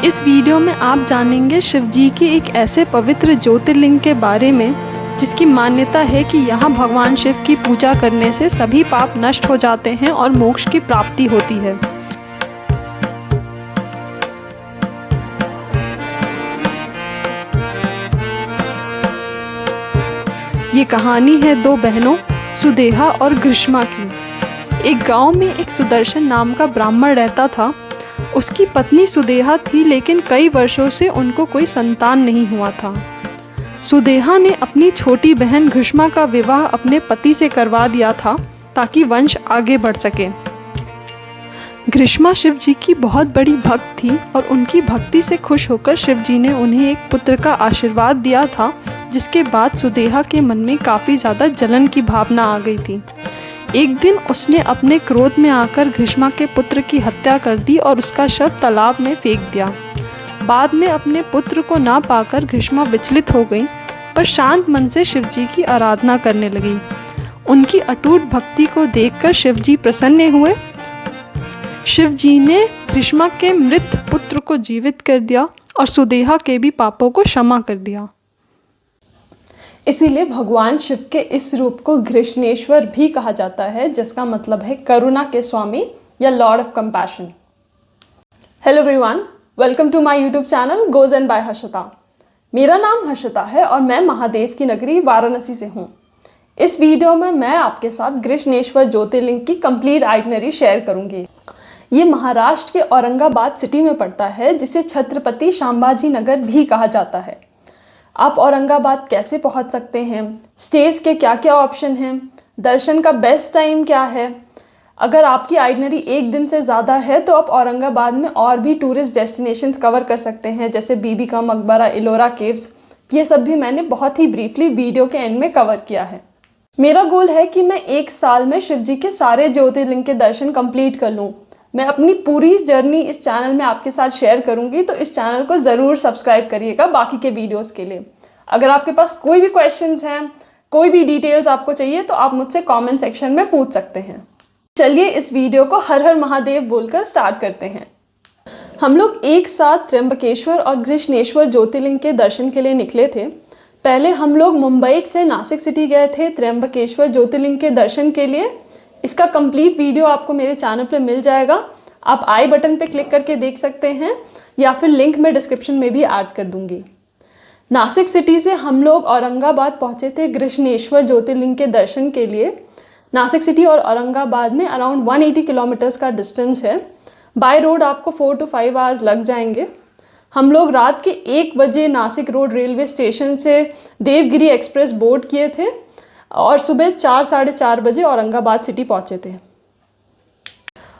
इस वीडियो में आप जानेंगे शिवजी के एक ऐसे पवित्र ज्योतिर्लिंग के बारे में जिसकी मान्यता है कि यहाँ भगवान शिव की पूजा करने से सभी पाप नष्ट हो जाते हैं और मोक्ष की प्राप्ति होती है। ये कहानी है दो बहनों सुदेहा और ग्रीष्मा की। एक गांव में एक सुदर्शन नाम का ब्राह्मण रहता था। उसकी पत्नी सुदेहा थी, लेकिन कई वर्षों से उनको कोई संतान नहीं हुआ था। सुदेहा ने अपनी छोटी बहन ग्रीष्मा का विवाह अपने पति से करवा दिया था ताकि वंश आगे बढ़ सके। ग्रीष्मा शिव जी की बहुत बड़ी भक्त थी और उनकी भक्ति से खुश होकर शिव जी ने उन्हें एक पुत्र का आशीर्वाद दिया था, जिसके बाद सुदेहा के मन में काफ़ी ज़्यादा जलन की भावना आ गई थी। एक दिन उसने अपने क्रोध में आकर ग्रीष्मा के पुत्र की हत्या कर दी और उसका शव तालाब में फेंक दिया। बाद में अपने पुत्र को ना पाकर ग्रीष्मा विचलित हो गई, पर शांत मन से शिव जी की आराधना करने लगी। उनकी अटूट भक्ति को देखकर शिव जी प्रसन्न हुए। शिव जी ने ग्रीष्मा के मृत पुत्र को जीवित कर दिया और सुदेहा के भी पापों को क्षमा कर दिया। इसीलिए भगवान शिव के इस रूप को घृष्णेश्वर भी कहा जाता है, जिसका मतलब है करुणा के स्वामी या lord of compassion. Hello everyone, welcome to my YouTube channel goes and by Harshita. मेरा नाम हर्षिता है और मैं महादेव की नगरी वाराणसी से हूँ। इस वीडियो में मैं आपके साथ घृष्णेश्वर ज्योतिर्लिंग की कंप्लीट आइटनरी शेयर करूँगी। ये महाराष्ट्र के औरंगाबाद सिटी में पड़ता है, जिसे छत्रपति संभाजी नगर भी कहा जाता है। आप औरंगाबाद कैसे पहुंच सकते हैं, स्टेज के क्या क्या ऑप्शन हैं, दर्शन का बेस्ट टाइम क्या है। अगर आपकी आइटनरी एक दिन से ज़्यादा है तो आप औरंगाबाद में और भी टूरिस्ट डेस्टिनेशंस कवर कर सकते हैं, जैसे बीबी का मकबरा, इलोरा केव्स। ये सब भी मैंने बहुत ही ब्रीफली वीडियो के एंड में कवर किया है। मेरा गोल है कि मैं एक साल में शिव जी के सारे ज्योतिर्लिंग के दर्शन कंप्लीट कर लूँ। मैं अपनी पूरी जर्नी इस चैनल में आपके साथ शेयर करूंगी, तो इस चैनल को ज़रूर सब्सक्राइब करिएगा बाकी के वीडियोस के लिए। अगर आपके पास कोई भी क्वेश्चंस हैं, कोई भी डिटेल्स आपको चाहिए, तो आप मुझसे कमेंट सेक्शन में पूछ सकते हैं। चलिए इस वीडियो को हर हर महादेव बोलकर स्टार्ट करते हैं। हम लोग एक साथ त्र्यंबकेश्वर और घृष्णेश्वर ज्योतिर्लिंग के दर्शन के लिए निकले थे। पहले हम लोग मुंबई से नासिक सिटी गए थे त्र्यंबकेश्वर ज्योतिर्लिंग के दर्शन के लिए। इसका कंप्लीट वीडियो आपको मेरे चैनल पे मिल जाएगा। आप आई बटन पे क्लिक करके देख सकते हैं या फिर लिंक मैं डिस्क्रिप्शन में भी ऐड कर दूंगी। नासिक सिटी से हम लोग औरंगाबाद पहुंचे थे घृष्णेश्वर ज्योतिर्लिंग के दर्शन के लिए। नासिक सिटी और औरंगाबाद में अराउंड 180 किलोमीटर्स का डिस्टेंस है। बाय रोड आपको 4 to 5 आवर्स लग जाएंगे। हम लोग रात के 1 बजे नासिक रोड रेलवे स्टेशन से देवगिरी एक्सप्रेस बोर्ड किए थे और सुबह 4 साढ़े 4 बजे औरंगाबाद सिटी पहुंचे थे।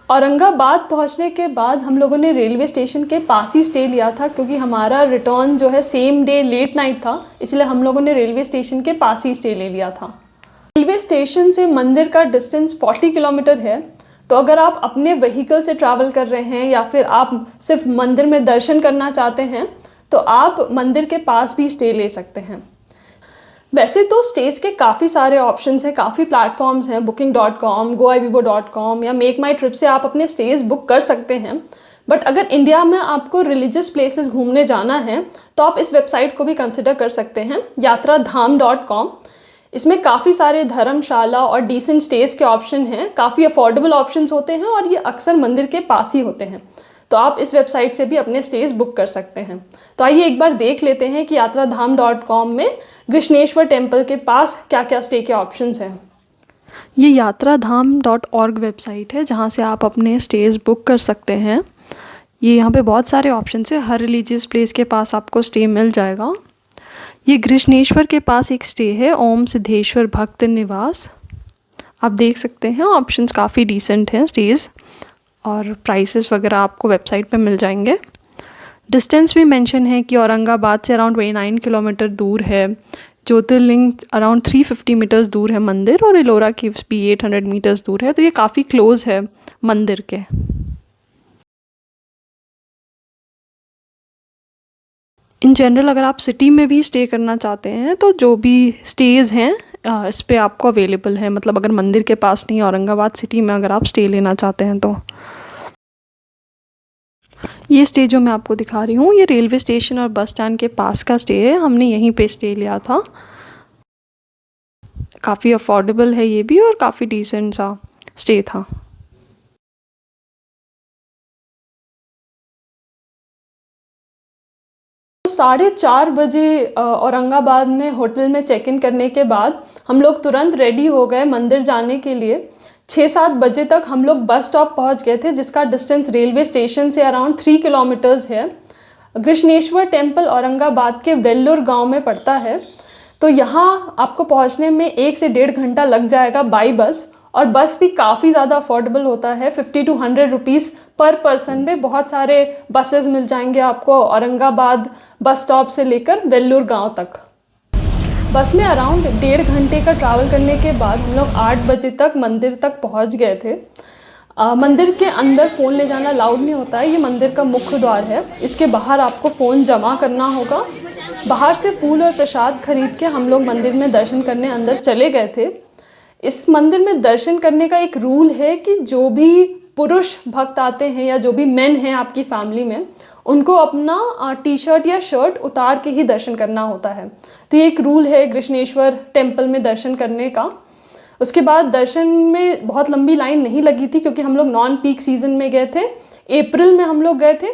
औरंगाबाद पहुंचने के बाद हम लोगों ने रेलवे स्टेशन के पास ही स्टे लिया था, क्योंकि हमारा रिटर्न जो है सेम डे लेट नाइट था, इसलिए हम लोगों ने रेलवे स्टेशन के पास ही स्टे ले लिया था। रेलवे स्टेशन से मंदिर का डिस्टेंस 40 किलोमीटर है। तो अगर आप अपने व्हीकल से ट्रैवल कर रहे हैं या फिर आप सिर्फ मंदिर में दर्शन करना चाहते हैं, तो आप मंदिर के पास भी स्टे ले सकते हैं। वैसे तो स्टेज के काफ़ी सारे ऑप्शंस हैं, काफ़ी प्लेटफॉर्म्स हैं, booking.com, goibibo.com या मेक माई ट्रिप से आप अपने स्टेज बुक कर सकते हैं। बट अगर इंडिया में आपको रिलीजियस प्लेसेस घूमने जाना है तो आप इस वेबसाइट को भी कंसिडर कर सकते हैं, yatradham.com। इसमें काफ़ी सारे धर्मशाला और डिसेंट स्टेज के ऑप्शन हैं, काफ़ी अफोर्डेबल ऑप्शंस होते हैं और ये अक्सर मंदिर के पास ही होते हैं। तो आप इस वेबसाइट से भी अपने स्टेज बुक कर सकते हैं। तो आइए एक बार देख लेते हैं कि yatradham.com में घृष्णेश्वर टेम्पल के पास क्या क्या स्टे के ऑप्शंस हैं। ये yatradham.org वेबसाइट है, जहाँ से आप अपने स्टेज बुक कर सकते हैं। ये यहाँ पे बहुत सारे ऑप्शंस हैं, हर रिलीजियस प्लेस के पास आपको स्टे मिल जाएगा। ये घृष्णेश्वर के पास एक स्टे है, ओम सिद्धेश्वर भक्त निवास। आप देख सकते हैं ऑप्शंस काफ़ी डिसेंट हैं स्टेज, और प्राइसेस वगैरह आपको वेबसाइट पे मिल जाएंगे। डिस्टेंस भी मेंशन है कि औरंगाबाद से अराउंड 29 किलोमीटर दूर है, ज्योतिर्लिंग अराउंड 350 मीटर्स दूर है मंदिर, और इलोरा केव्स भी 800 मीटर्स दूर है। तो ये काफ़ी क्लोज है मंदिर के। इन जनरल अगर आप सिटी में भी स्टे करना चाहते हैं तो जो भी स्टेज हैं इस पे आपको अवेलेबल है, मतलब अगर मंदिर के पास नहीं, औरंगाबाद सिटी में अगर आप स्टे लेना चाहते हैं तो। ये स्टे जो मैं आपको दिखा रही हूँ ये रेलवे स्टेशन और बस स्टैंड के पास का स्टे है। हमने यहीं पे स्टे लिया था। काफ़ी अफोर्डेबल है ये भी और काफ़ी डिसेंट सा स्टे था। 4:30 बजे औरंगाबाद में होटल में चेक इन करने के बाद हम लोग तुरंत रेडी हो गए मंदिर जाने के लिए। 6-7 बजे तक हम लोग बस स्टॉप पहुंच गए थे, जिसका डिस्टेंस रेलवे स्टेशन से अराउंड 3 किलोमीटर्स है। कृष्णेश्वर टेम्पल औरंगाबाद के वेल्लूर गांव में पड़ता है। तो यहाँ आपको पहुँचने में 1 से 1.5 घंटा लग जाएगा बाई बस, और बस भी काफ़ी ज़्यादा अफोर्डेबल होता है। 50 to 100 रुपीज़ पर पर्सन में बहुत सारे बसेस मिल जाएंगे आपको औरंगाबाद बस स्टॉप से लेकर वेल्लूर गांव तक। बस में अराउंड 1.5 घंटे का ट्रैवल करने के बाद हम लोग 8 बजे तक मंदिर तक पहुंच गए थे। मंदिर के अंदर फ़ोन ले जाना अलाउड नहीं होता है। ये मंदिर का मुख्य द्वार है, इसके बाहर आपको फ़ोन जमा करना होगा। बाहर से फूल और प्रसाद खरीद के हम लोग मंदिर में दर्शन करने अंदर चले गए थे। इस मंदिर में दर्शन करने का एक रूल है कि जो भी पुरुष भक्त आते हैं या जो भी मेन हैं आपकी फैमिली में, उनको अपना टी शर्ट या शर्ट उतार के ही दर्शन करना होता है। तो ये एक रूल है कृष्णेश्वर टेम्पल में दर्शन करने का। उसके बाद दर्शन में बहुत लंबी लाइन नहीं लगी थी, क्योंकि हम लोग नॉन पीक सीज़न में गए थे। अप्रैल में हम लोग गए थे।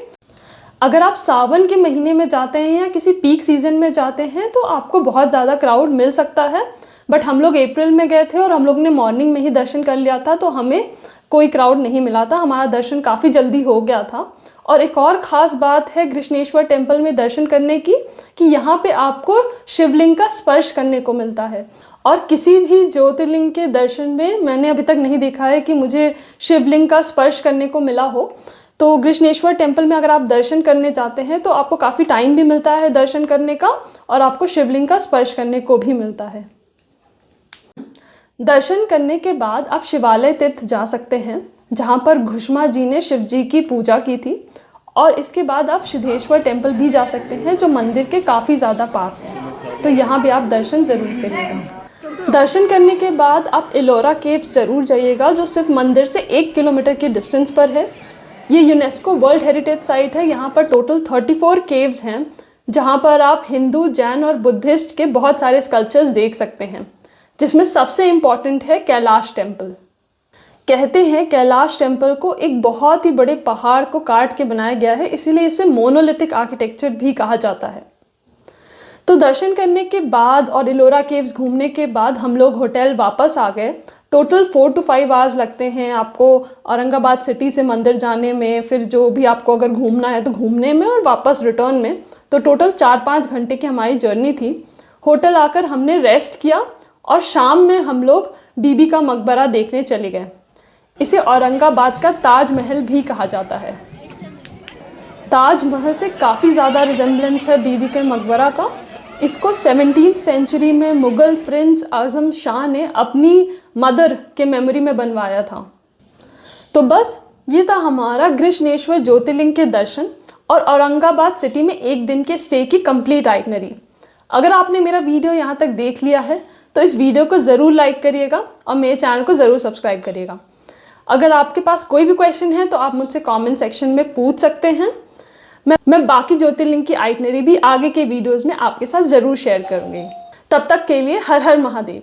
अगर आप सावन के महीने में जाते हैं या किसी पीक सीज़न में जाते हैं तो आपको बहुत ज़्यादा क्राउड मिल सकता है, बट हम लोग अप्रैल में गए थे और हम लोग ने मॉर्निंग में ही दर्शन कर लिया था, तो हमें कोई क्राउड नहीं मिला था। हमारा दर्शन काफ़ी जल्दी हो गया था। और एक और ख़ास बात है कृष्णेश्वर टेम्पल में दर्शन करने की कि यहाँ पे आपको शिवलिंग का स्पर्श करने को मिलता है। और किसी भी ज्योतिर्लिंग के दर्शन में मैंने अभी तक नहीं देखा है कि मुझे शिवलिंग का स्पर्श करने को मिला हो। तो कृष्णेश्वर टेम्पल में अगर आप दर्शन करने जाते हैं तो आपको काफ़ी टाइम भी मिलता है दर्शन करने का, और आपको शिवलिंग का स्पर्श करने को भी मिलता है। दर्शन करने के बाद आप शिवालय तीर्थ जा सकते हैं, जहाँ पर घुष्मा जी ने शिव जी की पूजा की थी। और इसके बाद आप सिद्धेश्वर टेम्पल भी जा सकते हैं, जो मंदिर के काफ़ी ज़्यादा पास है। तो यहाँ भी आप दर्शन ज़रूर करिएगा। दर्शन करने के बाद आप एलोरा केव्स ज़रूर जाइएगा, जो सिर्फ मंदिर से 1 किलोमीटर के डिस्टेंस पर है। ये यूनेस्को वर्ल्ड हेरिटेज साइट है। यहाँ पर टोटल 34 केव्स हैं, जहाँ पर आप हिंदू, जैन और बुद्धिस्ट के बहुत सारे स्कल्पचर्स देख सकते हैं, जिसमें सबसे इम्पॉर्टेंट है कैलाश टेम्पल। कहते हैं कैलाश टेम्पल को एक बहुत ही बड़े पहाड़ को काट के बनाया गया है, इसीलिए इसे मोनोलिथिक आर्किटेक्चर भी कहा जाता है। तो दर्शन करने के बाद और एलोरा केव्स घूमने के बाद हम लोग होटल वापस आ गए। टोटल 4 to 5 आवर्स लगते हैं आपको औरंगाबाद सिटी से मंदिर जाने में, फिर जो भी आपको अगर घूमना है तो घूमने में, और वापस रिटर्न में। तो टोटल 4-5 घंटे की हमारी जर्नी थी। होटल आकर हमने रेस्ट किया और शाम में हम लोग बीबी का मकबरा देखने चले गए। इसे औरंगाबाद का ताजमहल भी कहा जाता है। ताजमहल से काफ़ी ज़्यादा रिजेम्बलेंस है बीबी के मकबरा का। इसको 17th सेंचुरी में मुग़ल प्रिंस आज़म शाह ने अपनी मदर के मेमोरी में बनवाया था। तो बस ये था हमारा कृष्णेश्वर ज्योतिर्लिंग के दर्शन और औरंगाबाद सिटी में 1 दिन के स्टे की कंप्लीट आइटनरी। अगर आपने मेरा वीडियो यहाँ तक देख लिया है तो इस वीडियो को ज़रूर लाइक करिएगा और मेरे चैनल को ज़रूर सब्सक्राइब करिएगा। अगर आपके पास कोई भी क्वेश्चन है तो आप मुझसे कमेंट सेक्शन में पूछ सकते हैं। मैं बाकी ज्योतिर्लिंग की आइटनरी भी आगे के वीडियोस में आपके साथ ज़रूर शेयर करूँगी। तब तक के लिए हर हर महादेव।